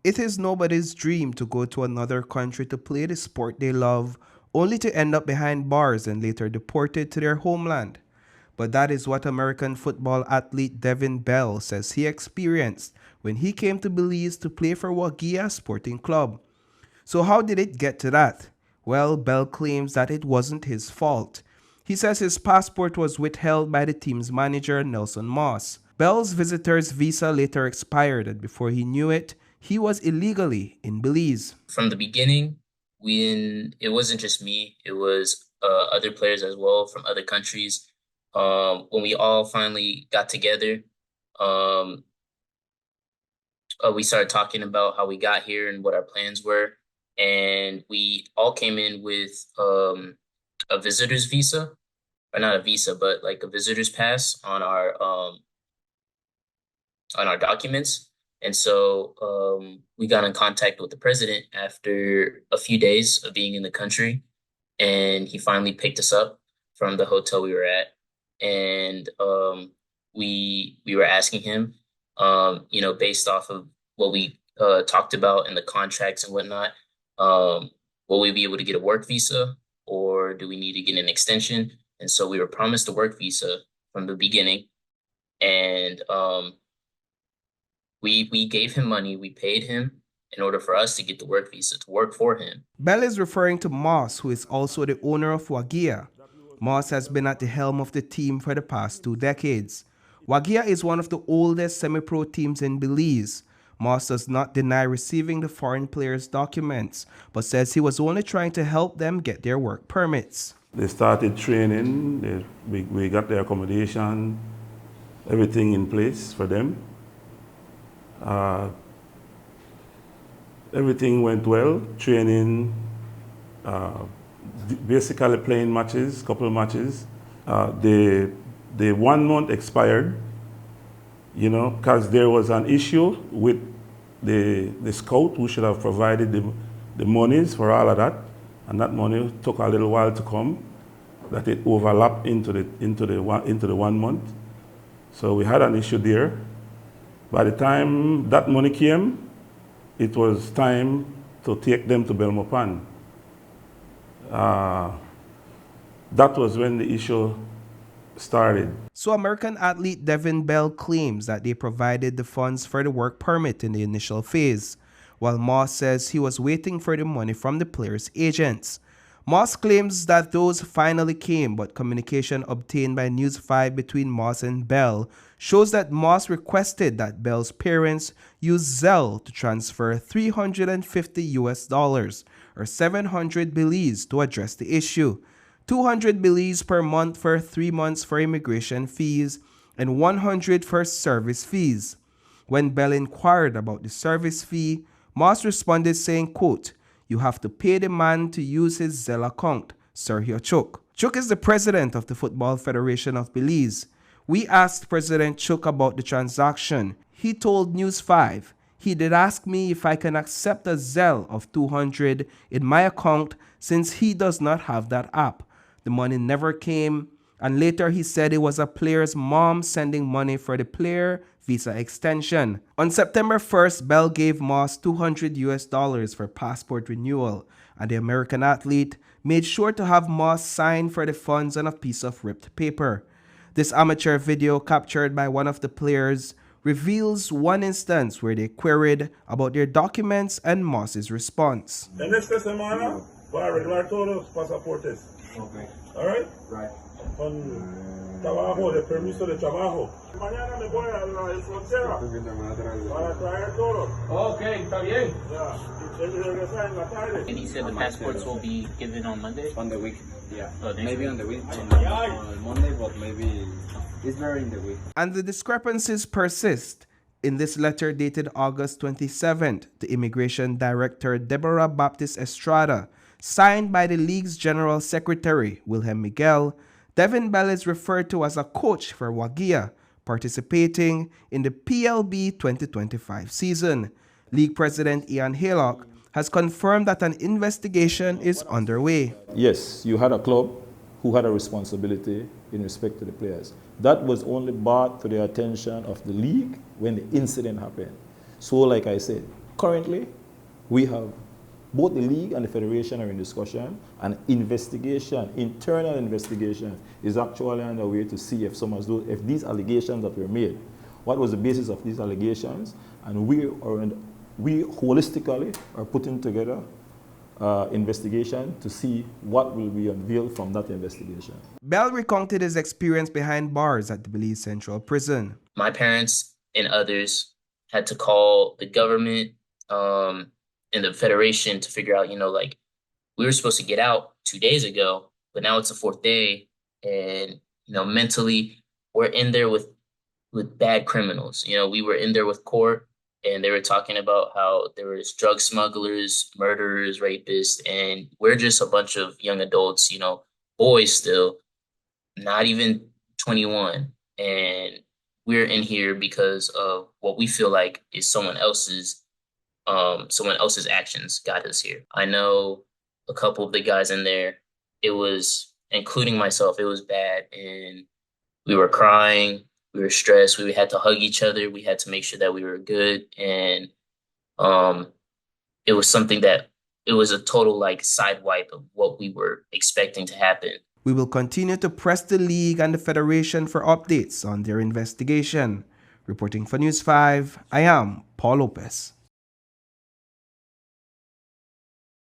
It is nobody's dream to go to another country to play the sport they love, only to end up behind bars and later deported to their homeland. But that is what American football athlete Devin Bell says he experienced when he came to Belize to play for Wagiya Sporting Club. So how did it get to that? Well, Bell claims that it wasn't his fault. He says his passport was withheld by the team's manager, Nelson Moss. Bell's visitor's visa later expired, and before he knew it, he was illegally in Belize. From the beginning, it wasn't just me, it was other players as well from other countries. When we all finally got together, um, we started talking about how we got here and what our plans were. And we all came in with a visitor's visa, or not a visa, but like a visitor's pass on our documents. And so we got in contact with the president after a few days of being in the country, and he finally picked us up from the hotel we were at, and we were asking him, based off of what we talked about in the contracts and whatnot, will we be able to get a work visa, or do we need to get an extension? And so we were promised a work visa from the beginning, and we gave him money, we paid him in order for us to get the work visa to work for him. Bell is referring to Moss, who is also the owner of Wagiya. Moss has been at the helm of the team for the past 2 decades. Wagiya is one of the oldest semi-pro teams in Belize. Moss does not deny receiving the foreign players' documents, but says he was only trying to help them get their work permits. They started training, we got their accommodation, everything in place for them. Everything went well, training, basically playing matches, couple of matches. The 1 month expired, because there was an issue with the scout who should have provided the monies for all of that, and that money took a little while to come, that it overlapped into the 1 month. So we had an issue there. By the time that money came, it was time to take them to Belmopan. That was when the issue started. So American athlete Devin Bell claims that they provided the funds for the work permit in the initial phase, while Moss says he was waiting for the money from the players' agents. Moss claims that those finally came, but communication obtained by News 5 between Moss and Bell shows that Moss requested that Bell's parents use Zelle to transfer $350 or 700 Belize to address the issue. 200 Belize per month for 3 months for immigration fees and 100 for service fees. When Bell inquired about the service fee, Moss responded saying, quote, "You have to pay the man to use his Zelle account, Sergio Chuk." Chuk is the president of the Football Federation of Belize. We asked President Chuk about the transaction. He told News 5, "He did ask me if I can accept a Zelle of 200 in my account since he does not have that app. The money never came, and later he said it was a player's mom sending money for the player visa extension." On September 1st, Bell gave Moss $200 for passport renewal, and the American athlete made sure to have Moss sign for the funds on a piece of ripped paper. This amateur video captured by one of the players reveals one instance where they queried about their documents and Moss's response. Okay. All right? Right. Con trabajo, de permiso de trabajo. Mañana me voy a la frontera para traer todo. Okay, está bien. Ya, y regresar en la tarde. And he said the passports will be given on Monday. On the week, yeah. Oh, Maybe on the week, on Monday, but maybe it's very in the week. And the discrepancies persist. In this letter dated August 27th, the Immigration Director Deborah Baptist Estrada, signed by the league's General Secretary, Wilhelm Miguel, Devin Bell is referred to as a coach for Wagiya, participating in the PLB 2025 season. League President Ian Haylock has confirmed that an investigation is underway. Yes, you had a club who had a responsibility in respect to the players. That was only brought to the attention of the league when the incident happened. So like I said, Currently, we have both the league and the federation are in discussion, and investigation, internal investigation, is actually underway to see if if these allegations that were made, what was the basis of these allegations, and we holistically are putting together investigation to see what will be unveiled from that investigation. Bell recounted his experience behind bars at the Belize Central Prison. My parents and others had to call the government and the federation to figure out, like, we were supposed to get out 2 days ago, but now it's the fourth day, and mentally we're in there with bad criminals. We were in there with court, and they were talking about how there was drug smugglers, murderers, rapists, and we're just a bunch of young adults, boys still, not even 21, and we're in here because of what we feel like is someone else's actions got us here. I know a couple of the guys in there, it was, including myself, it was bad, and we were crying, we were stressed, we had to hug each other, we had to make sure that we were good, and it was something that, it was a total side wipe of what we were expecting to happen. We will continue to press the league and the federation for updates on their investigation. Reporting for News 5, I am Paul Lopez.